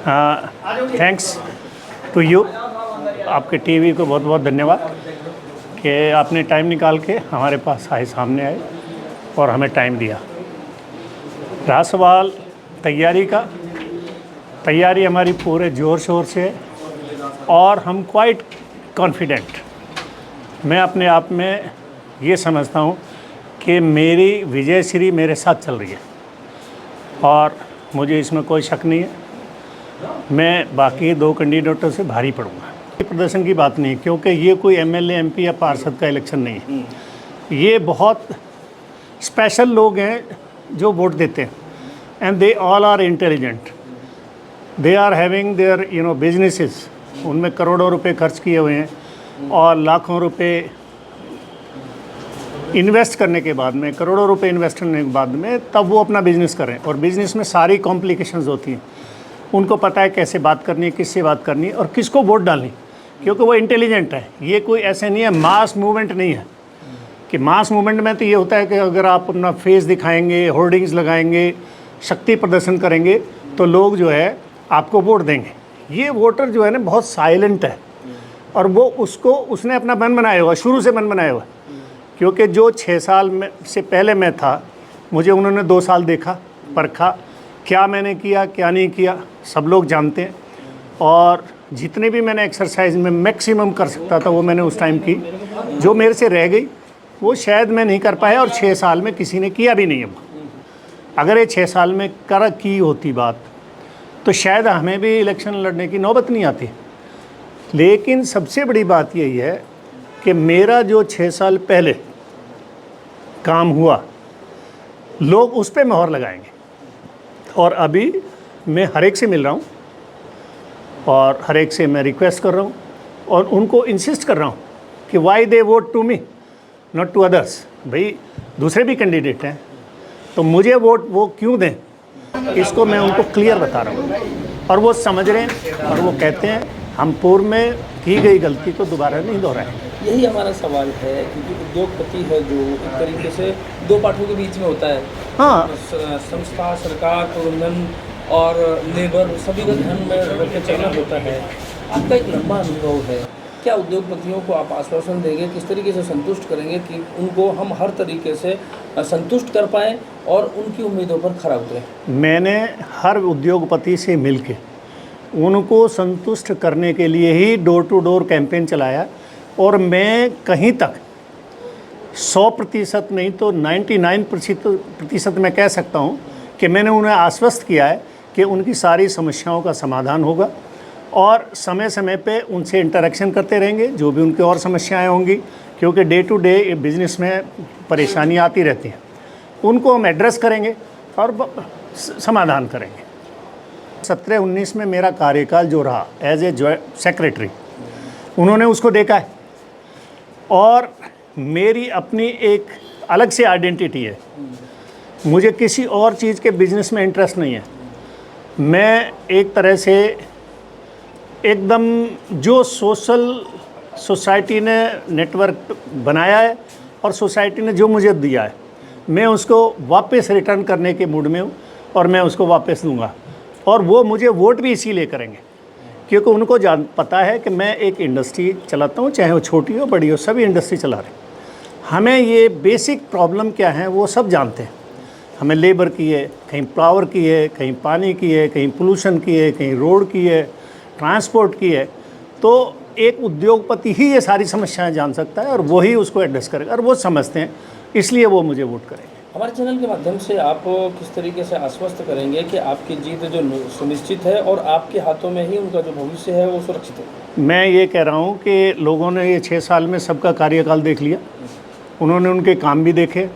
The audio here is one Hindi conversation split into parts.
थैंक्स टू यू, आपके टीवी को बहुत बहुत धन्यवाद कि आपने टाइम निकाल के हमारे पास आए, सामने आए और हमें टाइम दिया। रहा सवाल तैयारी का, तैयारी हमारी पूरे ज़ोर शोर से है और हम क्वाइट कॉन्फिडेंट। मैं अपने आप में ये समझता हूँ कि मेरी विजयश्री मेरे साथ चल रही है और मुझे इसमें कोई शक नहीं है। मैं बाकी दो कैंडिडेटों से भारी पड़ूंगा। प्रदर्शन की बात नहीं, क्योंकि ये कोई एमएलए, एमपी या पार्षद का इलेक्शन नहीं है। ये बहुत स्पेशल लोग हैं जो वोट देते हैं and they all are intelligent. They are having their businesses, उनमें करोड़ों रुपए खर्च किए हुए हैं और लाखों रुपए इन्वेस्ट करने के बाद में, करोड़ों रुपए इन्वेस्ट करने के बाद में तब वो अपना बिजनेस करें। और बिजनेस में सारी कॉम्प्लिकेशंस होती हैं। उनको पता है कैसे बात करनी है, किससे बात करनी है और किसको वोट डालनी, क्योंकि वो इंटेलिजेंट है। ये कोई ऐसे नहीं है, मास मूवमेंट नहीं है कि मास मूवमेंट में तो ये होता है कि अगर आप अपना फेस दिखाएंगे, होर्डिंग्स लगाएंगे, शक्ति प्रदर्शन करेंगे तो लोग जो है आपको वोट देंगे। ये वोटर जो है ना बहुत साइलेंट है और वो उसने अपना मन बनाया हुआ, शुरू से मन बनाया हुआ। क्योंकि जो 6 साल में से पहले मैं था, मुझे उन्होंने 2 साल देखा, परखा, क्या मैंने किया क्या नहीं किया सब लोग जानते हैं। और जितने भी मैंने एक्सरसाइज में मैक्सिमम कर सकता था वो मैंने उस टाइम की। जो मेरे से रह गई वो शायद मैं नहीं कर पाया और 6 साल में किसी ने किया भी नहीं है। अगर ये 6 साल में की होती बात तो शायद हमें भी इलेक्शन लड़ने की नौबत नहीं आती। लेकिन सबसे बड़ी बात यही है कि मेरा जो 6 साल पहले काम हुआ, लोग उस पर मोहर लगाएंगे। और अभी मैं हर एक से मिल रहा हूँ और हर एक से मैं रिक्वेस्ट कर रहा हूँ और उनको इंसिस्ट कर रहा हूँ कि why they vote to me not to others. भाई दूसरे भी कैंडिडेट हैं तो मुझे वोट वो क्यों दें, इसको मैं उनको क्लियर बता रहा हूँ और वो समझ रहे हैं और वो कहते हैं हम पूर्व में की गई गलती को दोबारा नहीं दोहराएंगे। यही हमारा सवाल है, क्योंकि उद्योगपति है जो एक तरीके से दो पार्टियों के बीच में होता है। हाँ, संस्था, सरकार, प्रबंधन और लेबर सभी का ध्यान में रख के चलना होता है। आपका एक लंबा अनुभव है, क्या उद्योगपतियों को आप आश्वासन देंगे, किस तरीके से संतुष्ट करेंगे कि उनको हम हर तरीके से संतुष्ट कर पाएँ और उनकी उम्मीदों पर खरा उतरें? मैंने हर उद्योगपति से मिलके उनको संतुष्ट करने के लिए ही डोर टू डोर कैंपेन चलाया और मैं कहीं तक 100% नहीं तो 99% मैं कह सकता हूँ कि मैंने उन्हें आश्वस्त किया है कि उनकी सारी समस्याओं का समाधान होगा और समय समय पे उनसे इंटरेक्शन करते रहेंगे जो भी उनकी और समस्याएं होंगी, क्योंकि डे टू डे बिज़नेस में परेशानियाँ आती रहती हैं। उनको हम एड्रेस करेंगे और समाधान करेंगे। 17-19 में मेरा कार्यकाल जो रहा एज ए सेक्रेटरी, उन्होंने उसको देखा है और मेरी अपनी एक अलग से आइडेंटिटी है। मुझे किसी और चीज़ के बिजनेस में इंटरेस्ट नहीं है। मैं एक तरह से एकदम जो सोसाइटी ने नेटवर्क बनाया है और सोसाइटी ने जो मुझे दिया है, मैं उसको वापस रिटर्न करने के मूड में हूँ और मैं उसको वापस दूंगा। और वो मुझे वोट भी इसीलिए करेंगे क्योंकि उनको पता है कि मैं एक इंडस्ट्री चलाता हूँ, चाहे वो छोटी हो बड़ी हो, सभी इंडस्ट्री चला रहे हैं। हमें ये बेसिक प्रॉब्लम क्या है वो सब जानते हैं। हमें लेबर की है, कहीं पावर की है, कहीं पानी की है, कहीं पोल्यूशन की है, कहीं रोड की है, ट्रांसपोर्ट की है। तो एक उद्योगपति ही ये सारी समस्याएं जान सकता है और वही उसको एड्रेस करेगा और वो समझते हैं, इसलिए वो मुझे वोट करेंगे। हमारे चैनल के माध्यम से आप किस तरीके से आश्वस्त करेंगे कि आपकी जीत जो सुनिश्चित है और आपके हाथों में ही उनका जो भविष्य है वो सुरक्षित है? मैं ये कह रहा हूँ कि लोगों ने ये 6 साल में सबका कार्यकाल देख लिया, उन्होंने उनके काम भी देखे,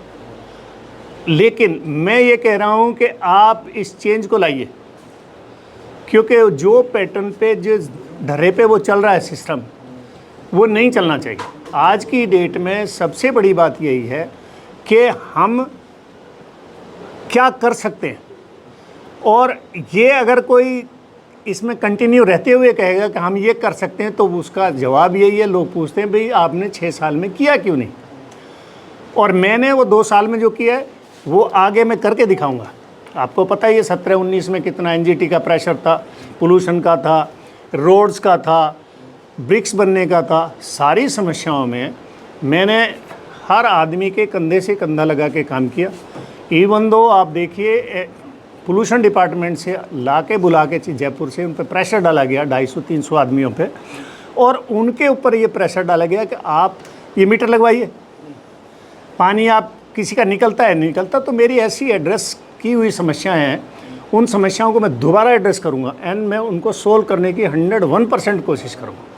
लेकिन मैं ये कह रहा हूँ कि आप इस चेंज को लाइए, क्योंकि जो पैटर्न पे, जिस ढर्रे पे वो चल रहा है सिस्टम, वो नहीं चलना चाहिए। आज की डेट में सबसे बड़ी बात यही है कि हम क्या कर सकते हैं और ये अगर कोई इसमें कंटिन्यू रहते हुए कहेगा कि हम ये कर सकते हैं तो उसका जवाब यही है, लोग पूछते हैं भाई आपने 6 साल में किया क्यों नहीं। और मैंने वो 2 साल में जो किया है वो आगे मैं करके दिखाऊंगा आपको पता ही है 17-19 में कितना एनजीटी का प्रेशर था, पोल्यूशन का था, रोड्स का था, ब्रिक्स बनने का था। सारी समस्याओं में मैंने हर आदमी के कंधे से कंधा लगा के काम किया। इवन दो आप देखिए पोल्यूशन डिपार्टमेंट से ला के बुला के जयपुर से उन पर प्रेशर डाला गया 250-300 आदमियों पे, और उनके ऊपर ये प्रेशर डाला गया कि आप ये मीटर लगवाइए, पानी आप किसी का निकलता है निकलता। तो मेरी ऐसी एड्रेस की हुई समस्याएं हैं, उन समस्याओं को मैं दोबारा एड्रेस करूंगा एंड मैं उनको सोल्व करने की 101% कोशिश करूंगा।